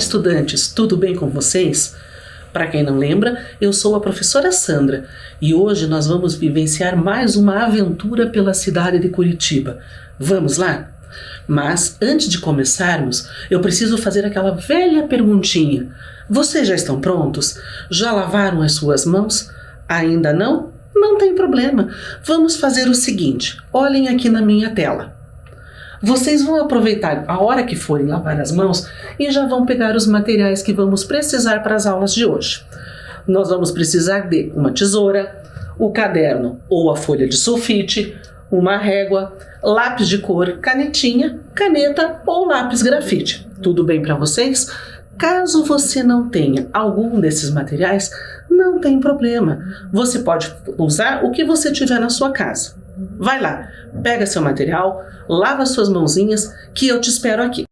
estudantes, tudo bem com vocês? Para quem não lembra, eu sou a professora Sandra e hoje nós vamos vivenciar mais uma aventura pela cidade de Curitiba. Vamos lá? Mas antes de começarmos, eu preciso fazer aquela velha perguntinha. Vocês já estão prontos? Já lavaram as suas mãos? Ainda não? Não tem problema. Vamos fazer o seguinte, olhem aqui na minha tela. Vocês vão aproveitar a hora que forem lavar as mãos e já vão pegar os materiais que vamos precisar para as aulas de hoje. Nós vamos precisar de uma tesoura, o caderno ou a folha de sulfite, uma régua, lápis de cor, canetinha, caneta ou lápis grafite. Tudo bem para vocês? Caso você não tenha algum desses materiais, não tem problema. Você pode usar o que você tiver na sua casa. Vai lá, pega seu material, lava suas mãozinhas, que eu te espero aqui.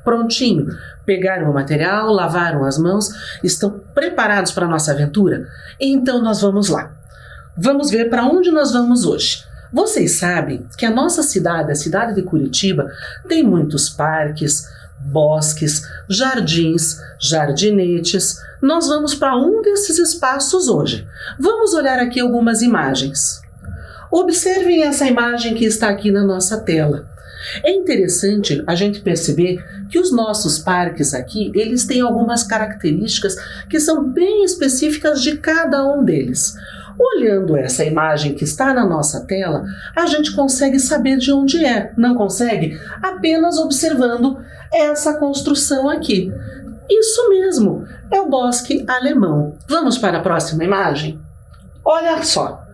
Prontinho, pegaram o material, lavaram as mãos, estão preparados para a nossa aventura? Então nós vamos lá. Vamos ver para onde nós vamos hoje. Vocês sabem que a nossa cidade, a cidade de Curitiba, tem muitos parques, bosques, jardins, jardinetes. Nós vamos para um desses espaços hoje. Vamos olhar aqui algumas imagens. Observem essa imagem que está aqui na nossa tela. É interessante a gente perceber que os nossos parques aqui, eles têm algumas características que são bem específicas de cada um deles. Olhando essa imagem que está na nossa tela, a gente consegue saber de onde é, não consegue? Apenas observando essa construção aqui. Isso mesmo, é o Bosque Alemão. Vamos para a próxima imagem? Olha só.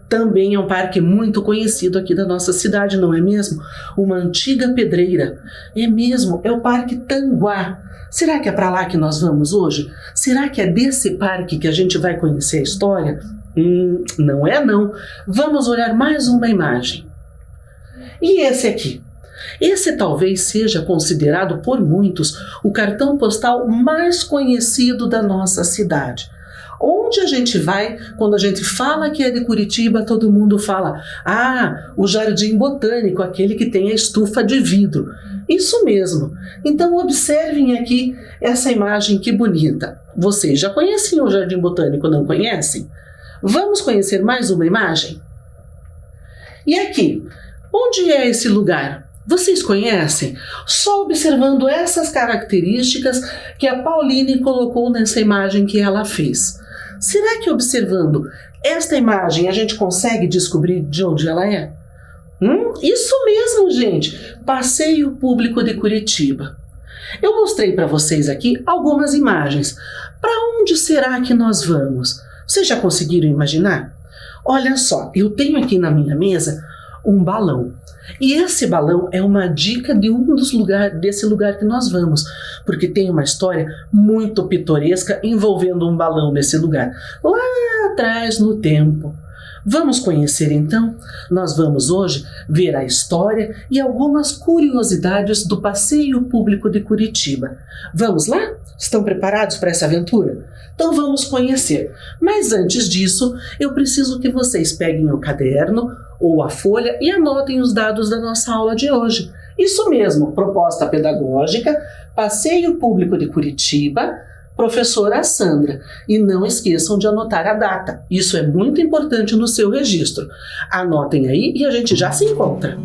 Também é um parque muito conhecido aqui da nossa cidade, não é mesmo? Uma antiga pedreira. É mesmo, é o Parque Tanguá. Será que é para lá que nós vamos hoje? Será que é desse parque que a gente vai conhecer a história? Não é não. Vamos olhar mais uma imagem. E esse aqui? Esse talvez seja considerado por muitos o cartão postal mais conhecido da nossa cidade. Onde a gente vai, quando a gente fala que é de Curitiba, todo mundo fala: ah, o Jardim Botânico, aquele que tem a estufa de vidro. Isso mesmo. Então observem aqui essa imagem que bonita. Vocês já conheciam o Jardim Botânico, não conhecem? Vamos conhecer mais uma imagem? E aqui, onde é esse lugar? Vocês conhecem? Só observando essas características que a Pauline colocou nessa imagem que ela fez. Será que observando esta imagem a gente consegue descobrir de onde ela é? Isso mesmo, gente! Passeio Público de Curitiba. Eu mostrei para vocês aqui algumas imagens. Para onde será que nós vamos? Vocês já conseguiram imaginar? Olha só, eu tenho aqui na minha mesa um balão. E esse balão é uma dica de desse lugar que nós vamos, porque tem uma história muito pitoresca envolvendo um balão nesse lugar, lá atrás no tempo. Vamos conhecer então? Nós vamos hoje ver a história e algumas curiosidades do Passeio Público de Curitiba. Vamos lá? Estão preparados para essa aventura? Então vamos conhecer. Mas antes disso, eu preciso que vocês peguem o caderno ou a folha e anotem os dados da nossa aula de hoje. Isso mesmo, proposta pedagógica, Passeio Público de Curitiba, professora Sandra. E não esqueçam de anotar a data. Isso é muito importante no seu registro. Anotem aí e a gente já se encontra.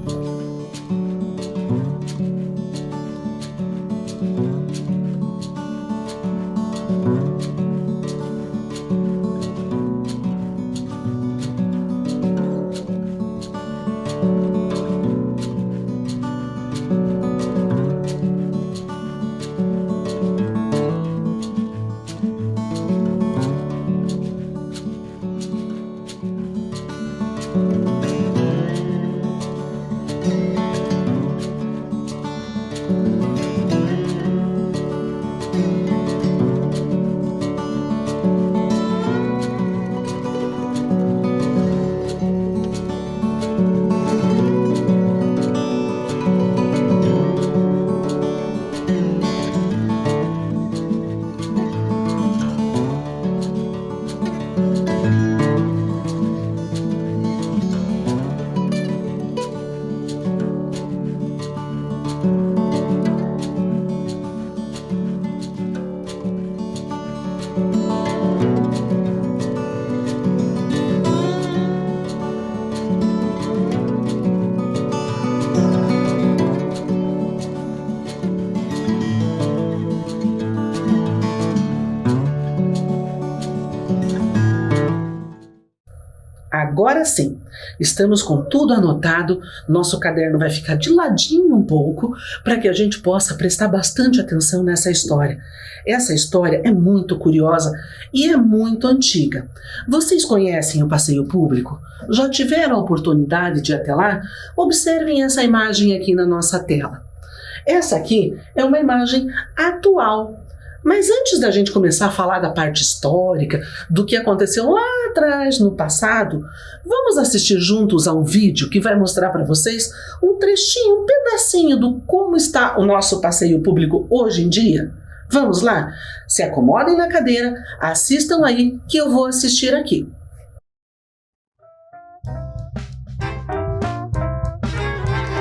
Agora sim, estamos com tudo anotado, nosso caderno vai ficar de ladinho um pouco para que a gente possa prestar bastante atenção nessa história. Essa história é muito curiosa e é muito antiga. Vocês conhecem o passeio público? Já tiveram a oportunidade de ir até lá? Observem essa imagem aqui na nossa tela. Essa aqui é uma imagem atual. Mas antes da gente começar a falar da parte histórica, do que aconteceu lá atrás, no passado, vamos assistir juntos a um vídeo que vai mostrar para vocês um trechinho, um pedacinho do como está o nosso passeio público hoje em dia? Vamos lá? Se acomodem na cadeira, assistam aí que eu vou assistir aqui.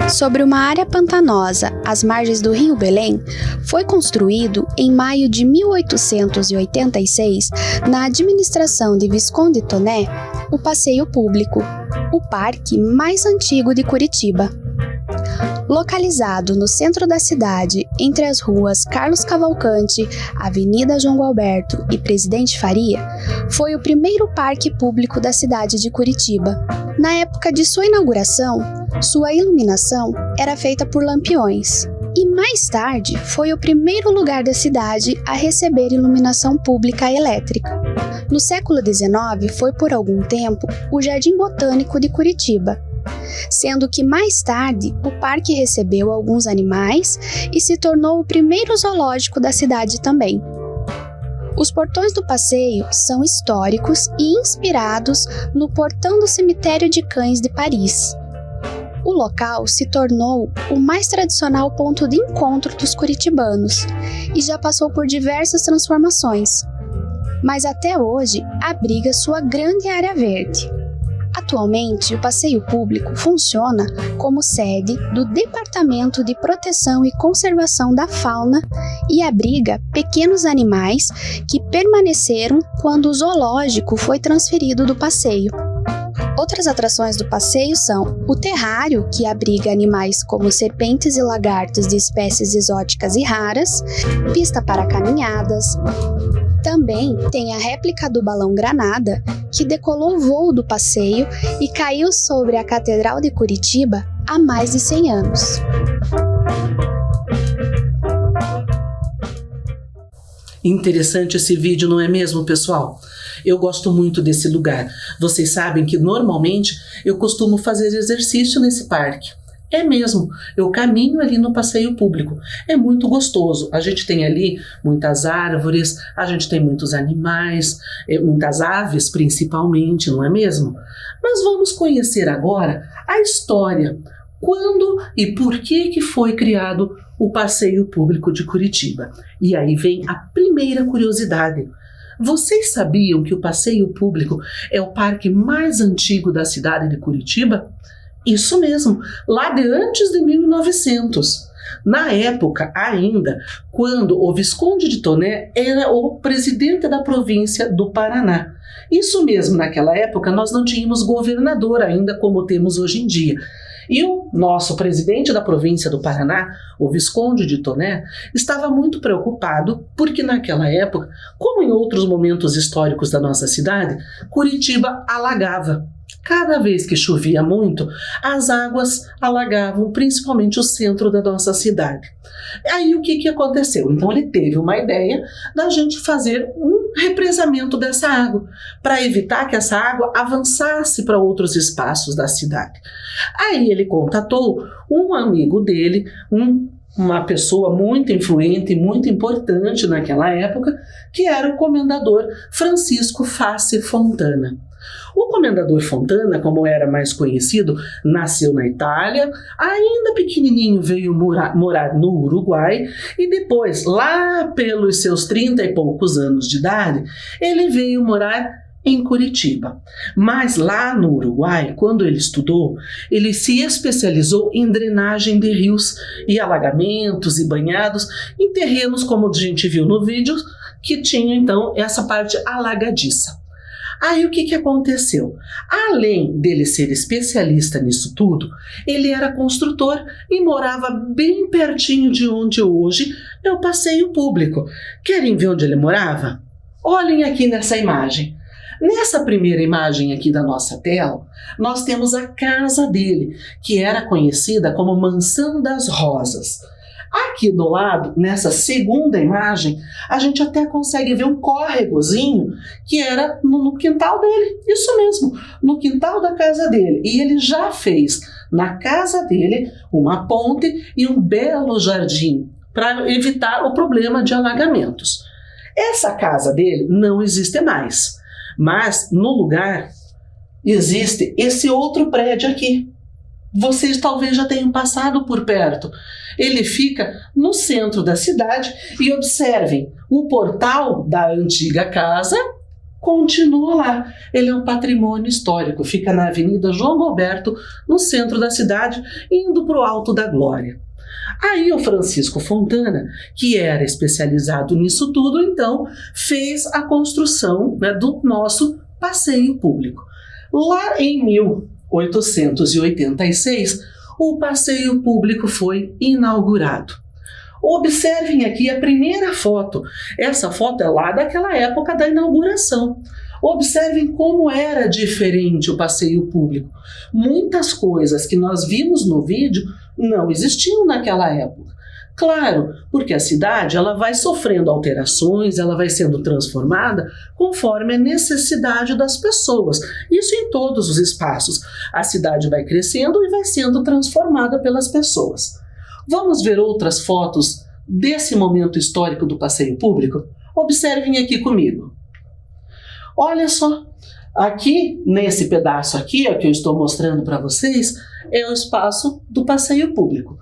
Sobre uma área pantanosa às margens do Rio Belém, foi construído em maio de 1886, na administração de Visconde Toné, o passeio público, o parque mais antigo de Curitiba. Localizado no centro da cidade, entre as ruas Carlos Cavalcante, Avenida João Gualberto e Presidente Faria, foi o primeiro parque público da cidade de Curitiba. Na época de sua inauguração, sua iluminação era feita por lampiões. E mais tarde foi o primeiro lugar da cidade a receber iluminação pública elétrica. No século XIX foi por algum tempo o Jardim Botânico de Curitiba, sendo que mais tarde o parque recebeu alguns animais e se tornou o primeiro zoológico da cidade também. Os portões do passeio são históricos e inspirados no portão do Cemitério de Cães de Paris. O local se tornou o mais tradicional ponto de encontro dos curitibanos e já passou por diversas transformações, mas até hoje abriga sua grande área verde. Atualmente, o passeio público funciona como sede do Departamento de Proteção e Conservação da Fauna e abriga pequenos animais que permaneceram quando o zoológico foi transferido do passeio. Outras atrações do passeio são o terrário, que abriga animais como serpentes e lagartos de espécies exóticas e raras, pista para caminhadas. Também tem a réplica do balão Granada, que decolou o voo do passeio e caiu sobre a Catedral de Curitiba há mais de 100 anos. Interessante esse vídeo, não é mesmo, pessoal? Eu gosto muito desse lugar. Vocês sabem que normalmente eu costumo fazer exercício nesse parque. É mesmo, eu caminho ali no passeio público. É muito gostoso. A gente tem ali muitas árvores, a gente tem muitos animais, muitas aves principalmente, não é mesmo? Mas vamos conhecer agora a história. Quando e por que foi criado o passeio público de Curitiba? E aí vem a primeira curiosidade. Vocês sabiam que o passeio público é o parque mais antigo da cidade de Curitiba? Isso mesmo, lá de antes de 1900. Na época ainda, quando o Visconde de Toné era o presidente da província do Paraná. Isso mesmo, naquela época nós não tínhamos governador ainda como temos hoje em dia. E o nosso presidente da província do Paraná, o Visconde de Toné, estava muito preocupado porque naquela época, como em outros momentos históricos da nossa cidade, Curitiba alagava. Cada vez que chovia muito, as águas alagavam principalmente o centro da nossa cidade. Aí o que aconteceu? Então ele teve uma ideia da gente fazer um represamento dessa água, para evitar que essa água avançasse para outros espaços da cidade. Aí ele contatou um amigo dele, uma pessoa muito influente e muito importante naquela época, que era o comendador Francisco Face Fontana. O comendador Fontana, como era mais conhecido, nasceu na Itália, ainda pequenininho veio morar no Uruguai e depois, lá pelos seus 30 e poucos anos de idade, ele veio morar em Curitiba. Mas lá no Uruguai, quando ele estudou, ele se especializou em drenagem de rios e alagamentos e banhados em terrenos, como a gente viu no vídeo, que tinha então essa parte alagadiça. Aí o que aconteceu? Além dele ser especialista nisso tudo, ele era construtor e morava bem pertinho de onde hoje é o Passeio Público. Querem ver onde ele morava? Olhem aqui nessa imagem. Nessa primeira imagem aqui da nossa tela, nós temos a casa dele, que era conhecida como Mansão das Rosas. Aqui do lado, nessa segunda imagem, a gente até consegue ver um córregozinho que era no quintal dele, isso mesmo, no quintal da casa dele. E ele já fez na casa dele uma ponte e um belo jardim para evitar o problema de alagamentos. Essa casa dele não existe mais, mas no lugar existe esse outro prédio aqui. Vocês talvez já tenham passado por perto. Ele fica no centro da cidade e observem, o portal da antiga casa continua lá. Ele é um patrimônio histórico, fica na Avenida João Roberto, no centro da cidade, indo para o Alto da Glória. Aí o Francisco Fontana, que era especializado nisso tudo, então fez a construção, do nosso passeio público. Lá em 1886, o passeio público foi inaugurado. Observem aqui a primeira foto. Essa foto é lá daquela época da inauguração. Observem como era diferente o passeio público. Muitas coisas que nós vimos no vídeo não existiam naquela época. Claro, porque a cidade ela vai sofrendo alterações, ela vai sendo transformada conforme a necessidade das pessoas. Isso em todos os espaços. A cidade vai crescendo e vai sendo transformada pelas pessoas. Vamos ver outras fotos desse momento histórico do passeio público? Observem aqui comigo. Olha só, aqui nesse pedaço aqui, que eu estou mostrando para vocês, é o espaço do passeio público.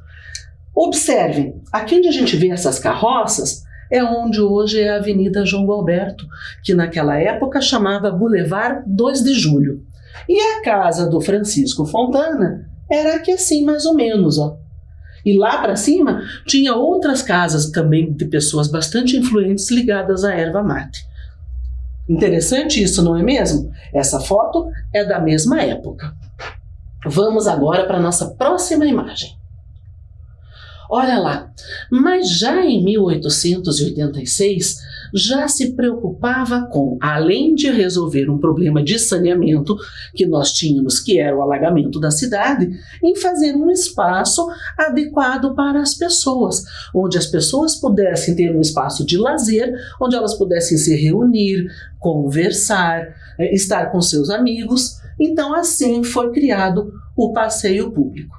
Observem, aqui onde a gente vê essas carroças é onde hoje é a Avenida João Alberto, que naquela época chamava Boulevard 2 de Julho. E a casa do Francisco Fontana era aqui assim, mais ou menos, ó. E lá para cima tinha outras casas também de pessoas bastante influentes ligadas à erva mate. Interessante isso, não é mesmo? Essa foto é da mesma época. Vamos agora para a nossa próxima imagem. Olha lá, mas já em 1886 já se preocupava com, além de resolver um problema de saneamento que nós tínhamos, que era o alagamento da cidade, em fazer um espaço adequado para as pessoas, onde as pessoas pudessem ter um espaço de lazer, onde elas pudessem se reunir, conversar, estar com seus amigos. Então assim foi criado o passeio público.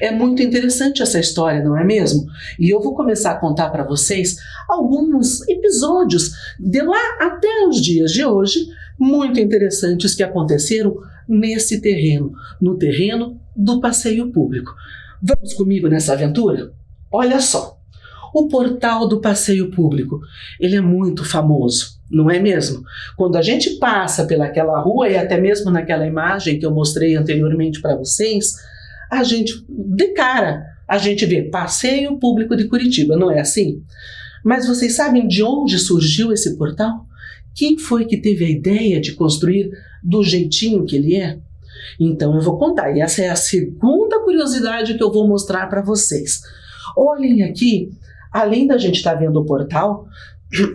É muito interessante essa história, não é mesmo? E eu vou começar a contar para vocês alguns episódios de lá até os dias de hoje, muito interessantes que aconteceram nesse terreno, no terreno do passeio público. Vamos comigo nessa aventura? Olha só, o portal do passeio público, ele é muito famoso, não é mesmo? Quando a gente passa pelaquela rua e até mesmo naquela imagem que eu mostrei anteriormente para vocês, a gente, de cara, a gente vê Passeio Público de Curitiba, não é assim? Mas vocês sabem de onde surgiu esse portal? Quem foi que teve a ideia de construir do jeitinho que ele é? Então eu vou contar, e essa é a segunda curiosidade que eu vou mostrar para vocês. Olhem aqui, além da gente estar vendo o portal,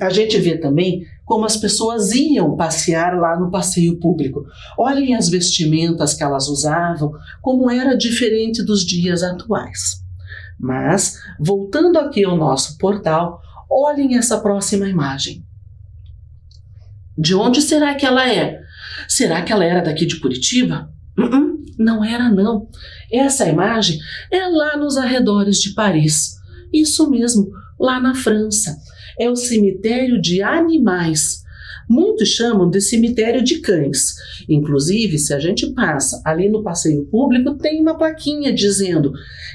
a gente vê também como as pessoas iam passear lá no passeio público. Olhem as vestimentas que elas usavam, como era diferente dos dias atuais. Mas, voltando aqui ao nosso portal, olhem essa próxima imagem. De onde será que ela é? Será que ela era daqui de Curitiba? Não era não. Essa imagem é lá nos arredores de Paris. Isso mesmo, lá na França. É o cemitério de animais. Muitos chamam de cemitério de cães. Inclusive, se a gente passa ali no passeio público, tem uma plaquinha dizendo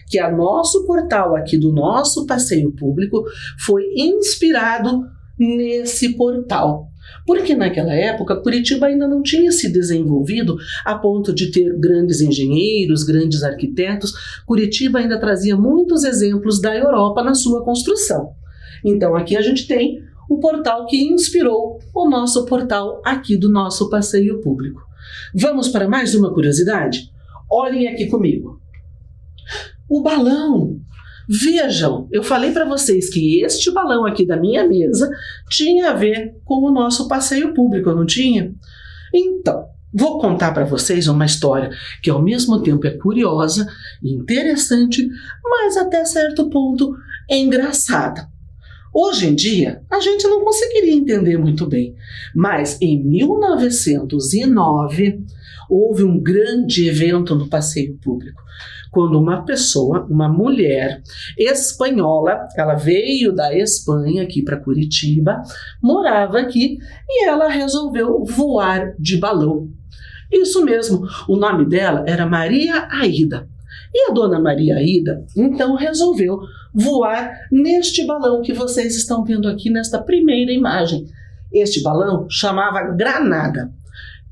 que o nosso portal aqui do nosso passeio público foi inspirado nesse portal. Porque naquela época, Curitiba ainda não tinha se desenvolvido a ponto de ter grandes engenheiros, grandes arquitetos. Curitiba ainda trazia muitos exemplos da Europa na sua construção. Então aqui a gente tem o portal que inspirou o nosso portal aqui do nosso passeio público. Vamos para mais uma curiosidade? Olhem aqui comigo. O balão. Vejam, eu falei para vocês que este balão aqui da minha mesa tinha a ver com o nosso passeio público, não tinha? Então, vou contar para vocês uma história que ao mesmo tempo é curiosa, interessante, mas até certo ponto é engraçada. Hoje em dia, a gente não conseguiria entender muito bem, mas em 1909 houve um grande evento no passeio público, quando uma pessoa, uma mulher espanhola, ela veio da Espanha aqui para Curitiba, morava aqui e ela resolveu voar de balão. Isso mesmo, o nome dela era Maria Aida. E a dona Maria Aida, então, resolveu voar neste balão que vocês estão vendo aqui nesta primeira imagem. Este balão chamava Granada.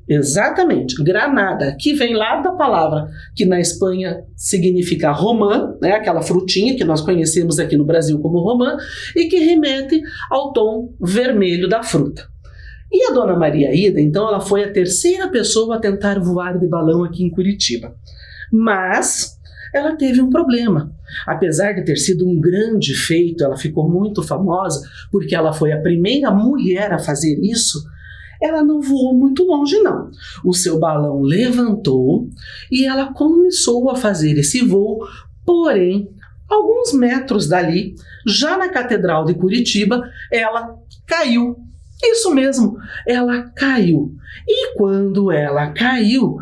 Exatamente, Granada, que vem lá da palavra que na Espanha significa romã, né, aquela frutinha que nós conhecemos aqui no Brasil como romã, e que remete ao tom vermelho da fruta. E a dona Maria Aida, então, ela foi a terceira pessoa a tentar voar de balão aqui em Curitiba. Mas ela teve um problema. Apesar de ter sido um grande feito, ela ficou muito famosa porque ela foi a primeira mulher a fazer isso. Ela não voou muito longe, não. O seu balão levantou e ela começou a fazer esse voo, porém, alguns metros dali, já na Catedral de Curitiba, ela caiu. Isso mesmo, ela caiu. E quando ela caiu,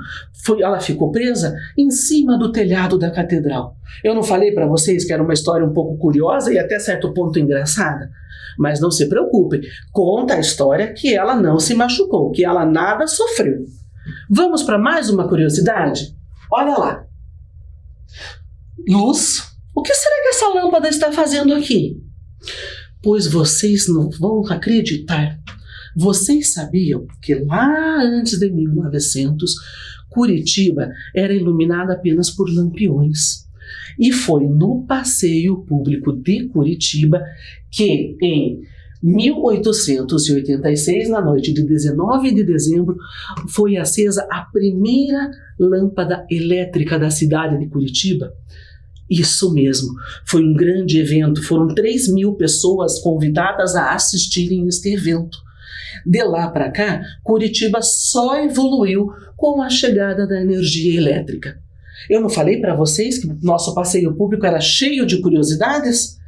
ela ficou presa em cima do telhado da catedral. Eu não falei para vocês que era uma história um pouco curiosa e até certo ponto engraçada? Mas não se preocupem, conta a história que ela não se machucou, que ela nada sofreu. Vamos para mais uma curiosidade? Olha lá. Luz, o que será que essa lâmpada está fazendo aqui? Pois vocês não vão acreditar. Vocês sabiam que lá antes de 1900, Curitiba era iluminada apenas por lampiões. E foi no passeio público de Curitiba que, em 1886, na noite de 19 de dezembro, foi acesa a primeira lâmpada elétrica da cidade de Curitiba. Isso mesmo, foi um grande evento, foram 3.000 pessoas convidadas a assistirem este evento. De lá para cá, Curitiba só evoluiu com a chegada da energia elétrica. Eu não falei para vocês que nosso passeio público era cheio de curiosidades?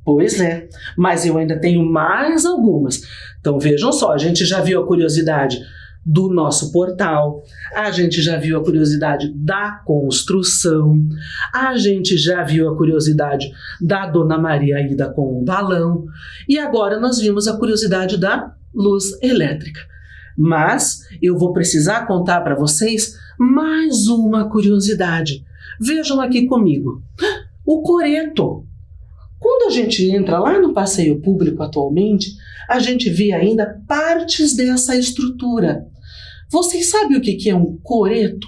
Pois é, mas eu ainda tenho mais algumas. Então vejam só, a gente já viu a curiosidade do nosso portal, a gente já viu a curiosidade da construção, a gente já viu a curiosidade da Dona Maria Aida com o balão, e agora nós vimos a curiosidade da luz elétrica. Mas eu vou precisar contar para vocês mais uma curiosidade. Vejam aqui comigo. O coreto. Quando a gente entra lá no passeio público atualmente, a gente vê ainda partes dessa estrutura. Vocês sabem o que é um coreto?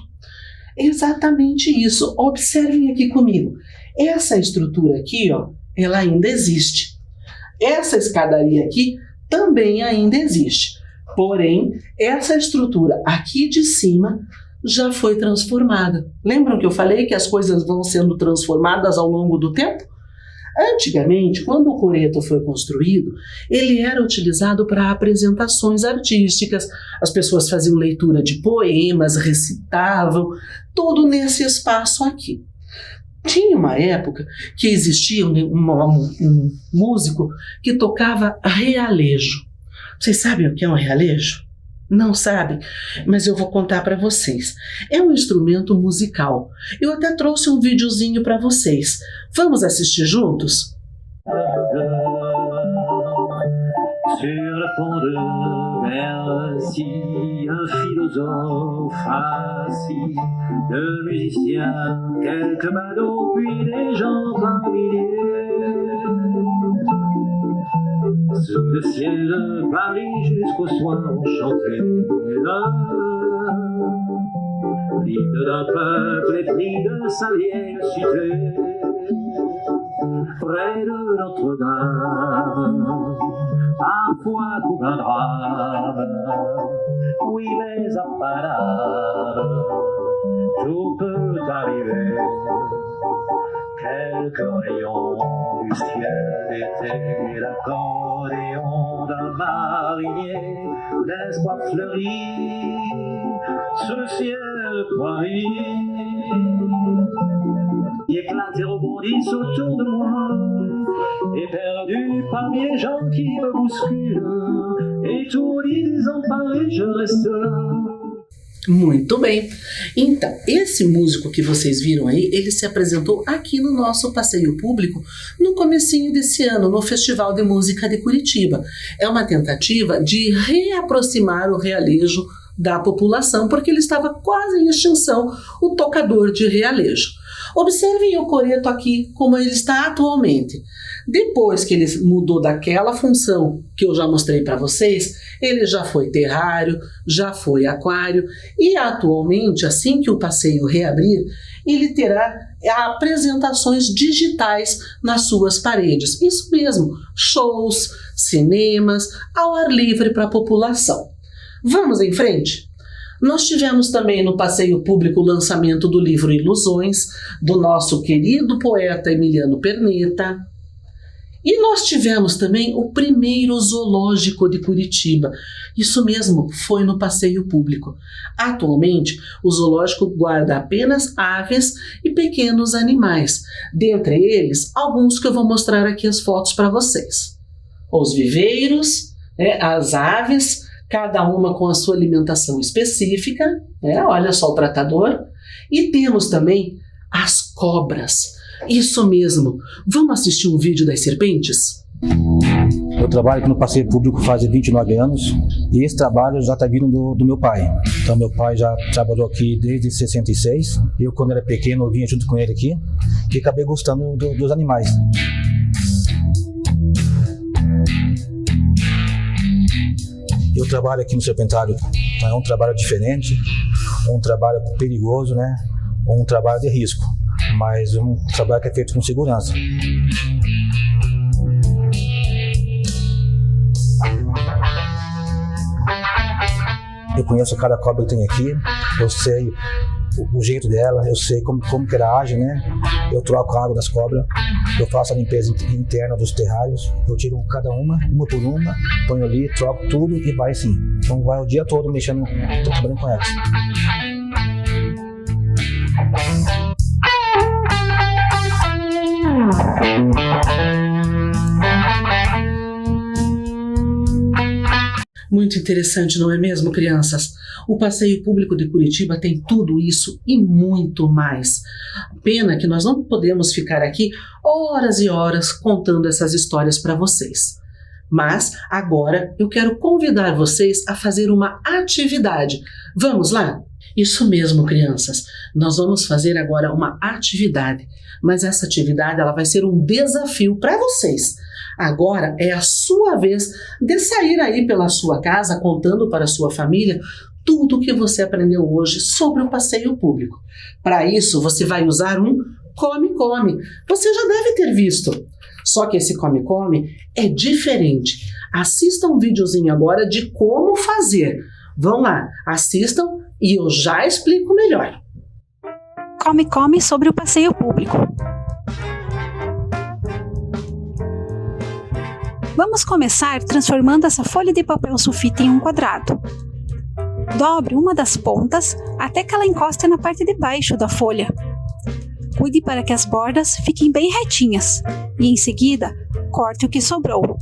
Exatamente isso. Observem aqui comigo. Essa estrutura aqui, ó, ela ainda existe. Essa escadaria aqui também ainda existe. Porém, essa estrutura aqui de cima já foi transformada. Lembram que eu falei que as coisas vão sendo transformadas ao longo do tempo? Antigamente, quando o coreto foi construído, ele era utilizado para apresentações artísticas. As pessoas faziam leitura de poemas, recitavam, tudo nesse espaço aqui. Tinha uma época que existia um músico que tocava realejo. Vocês sabem o que é um realejo? Não sabem? Mas eu vou contar para vocês. É um instrumento musical. Eu até trouxe um videozinho para vocês. Vamos assistir juntos? Sur le pont de Bercy, un philosophe assis, deux musiciens, quelques badauds, puis des gens par milliers. Sous le ciel de Paris jusqu'au soir on chantait là, l'hymne d'un peuple épris de sa vieille cité, près de Notre-Dame. Parfois tout un drame, oui mais à Paname, tout peut arriver. Quelques rayons du ciel étaient l'accordéon d'un marinier, l'espoir fleurit sur le ciel de Paris. Éclatent et rebondissent autour de moi, et perdu parmi les gens qui me bousculent, étourdi, désemparé, je reste là. Muito bem. Então, esse músico que vocês viram aí, ele se apresentou aqui no nosso passeio público no comecinho desse ano, no Festival de Música de Curitiba. É uma tentativa de reaproximar o realejo da população, porque ele estava quase em extinção, o tocador de realejo. Observem o coreto aqui como ele está atualmente. Depois que ele mudou daquela função que eu já mostrei para vocês, ele já foi terrário, já foi aquário e atualmente, assim que o passeio reabrir, ele terá apresentações digitais nas suas paredes. Isso mesmo, shows, cinemas, ao ar livre para a população. Vamos em frente? Nós tivemos também no passeio público o lançamento do livro Ilusões, do nosso querido poeta Emiliano Perneta. E nós tivemos também o primeiro zoológico de Curitiba. Isso mesmo, foi no passeio público. Atualmente, o zoológico guarda apenas aves e pequenos animais. Dentre eles, alguns que eu vou mostrar aqui as fotos para vocês. Os viveiros, as aves, cada uma com a sua alimentação específica. Olha só o tratador. E temos também as cobras. Isso mesmo. Vamos assistir um vídeo das serpentes? Eu trabalho aqui no passeio público faz 29 anos e esse trabalho já está vindo do meu pai. Então meu pai já trabalhou aqui desde 66. Eu quando era pequeno eu vinha junto com ele aqui e acabei gostando dos animais. Eu trabalho aqui no Serpentário, é um trabalho diferente, um trabalho perigoso, né? Um trabalho de risco, mas um trabalho que é feito com segurança. Eu conheço cada cobra que tem aqui, eu sei o jeito dela, eu sei como que ela age, né? Eu troco a água das cobras, eu faço a limpeza interna dos terrários, eu tiro cada uma por uma, ponho ali, troco tudo e vai assim. Então vai o dia todo mexendo, tô trabalhando com elas. Muito interessante, não é mesmo, crianças? O passeio público de Curitiba tem tudo isso e muito mais. Pena que nós não podemos ficar aqui horas e horas contando essas histórias para vocês. Mas agora eu quero convidar vocês a fazer uma atividade. Vamos lá? Isso mesmo, crianças. Nós vamos fazer agora uma atividade. Mas essa atividade ela vai ser um desafio para vocês. Agora é a sua vez de sair aí pela sua casa contando para a sua família tudo o que você aprendeu hoje sobre o passeio público. Para isso, você vai usar um come-come. Você já deve ter visto. Só que esse come-come é diferente. Assista um videozinho agora de como fazer. Vão lá, assistam e eu já explico melhor. Come sobre o passeio público. Vamos começar transformando essa folha de papel sulfite em um quadrado. Dobre uma das pontas até que ela encoste na parte de baixo da folha. Cuide para que as bordas fiquem bem retinhas e, em seguida, corte o que sobrou.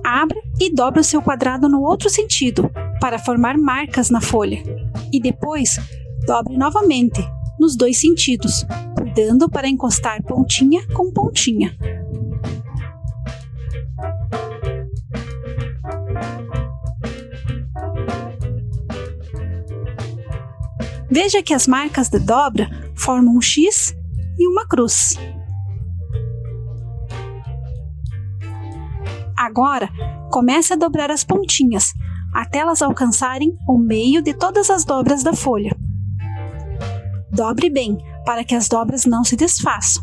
Abra e dobre o seu quadrado no outro sentido para formar marcas na folha e depois dobre novamente nos dois sentidos, cuidando para encostar pontinha com pontinha. Veja que as marcas de dobra formam um X e uma cruz. Agora, comece a dobrar as pontinhas, até elas alcançarem o meio de todas as dobras da folha. Dobre bem, para que as dobras não se desfaçam.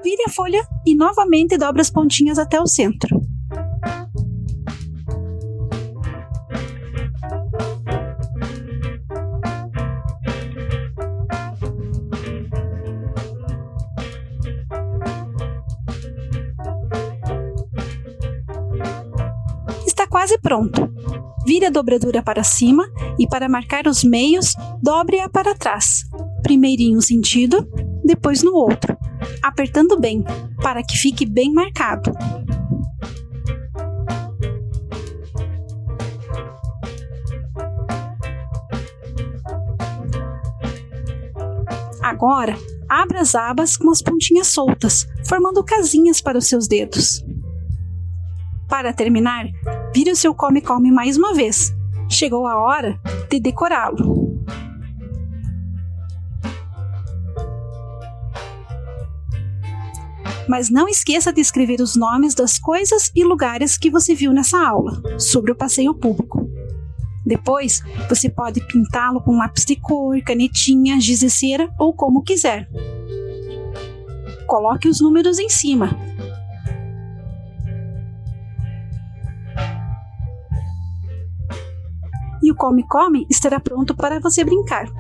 Vire a folha e novamente dobre as pontinhas até o centro. Está quase pronto. Vire a dobradura para cima e, para marcar os meios, dobre-a para trás. Primeiro em um sentido, depois no outro, apertando bem, para que fique bem marcado. Agora, abra as abas com as pontinhas soltas, formando casinhas para os seus dedos. Para terminar, vire o seu come mais uma vez. Chegou a hora de decorá-lo. Mas não esqueça de escrever os nomes das coisas e lugares que você viu nessa aula sobre o passeio público. Depois, você pode pintá-lo com lápis de cor, canetinha, giz de cera ou como quiser. Coloque os números em cima. E o come estará pronto para você brincar.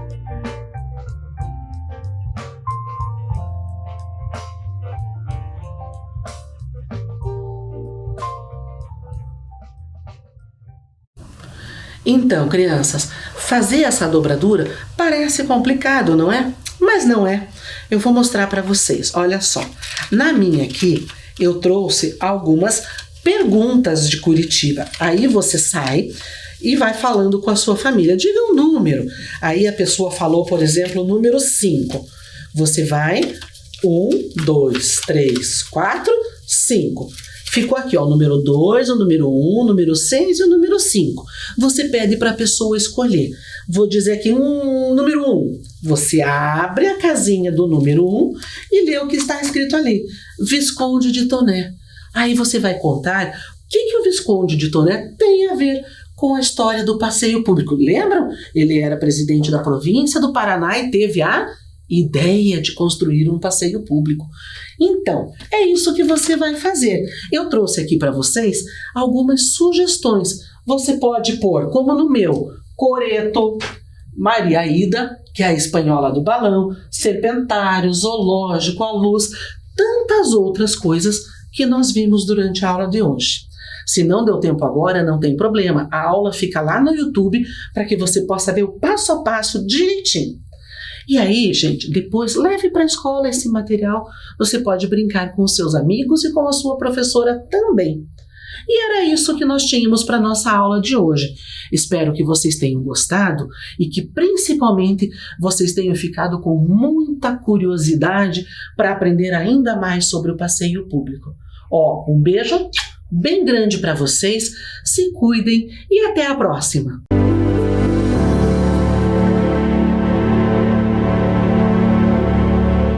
Então, crianças, fazer essa dobradura parece complicado, não é? Mas não é. Eu vou mostrar para vocês. Olha só, na minha aqui eu trouxe algumas perguntas de Curitiba. Aí você sai e vai falando com a sua família. Diga um número. Aí a pessoa falou, por exemplo, o número 5. Você vai 1, 2, 3, 4, 5. Ficou aqui, ó, o número 2, o número 1, o número 6 e o número 5. Você pede para a pessoa escolher. Vou dizer aqui número 1. Você abre a casinha do número 1 e lê o que está escrito ali. Visconde de Toné. Aí você vai contar o que o Visconde de Toné tem a ver com a história do passeio público. Lembram? Ele era presidente da província do Paraná e teve a ideia de construir um passeio público. Então, é isso que você vai fazer. Eu trouxe aqui para vocês algumas sugestões. Você pode pôr, como no meu, Coreto, Maria Ida, que é a espanhola do balão, Serpentário, Zoológico, a Luz, tantas outras coisas que nós vimos durante a aula de hoje. Se não deu tempo agora, não tem problema. A aula fica lá no YouTube para que você possa ver o passo a passo direitinho. E aí, gente, depois leve para a escola esse material. Você pode brincar com os seus amigos e com a sua professora também. E era isso que nós tínhamos para a nossa aula de hoje. Espero que vocês tenham gostado e que, principalmente, vocês tenham ficado com muita curiosidade para aprender ainda mais sobre o passeio público. Ó, um beijo bem grande para vocês, se cuidem e até a próxima!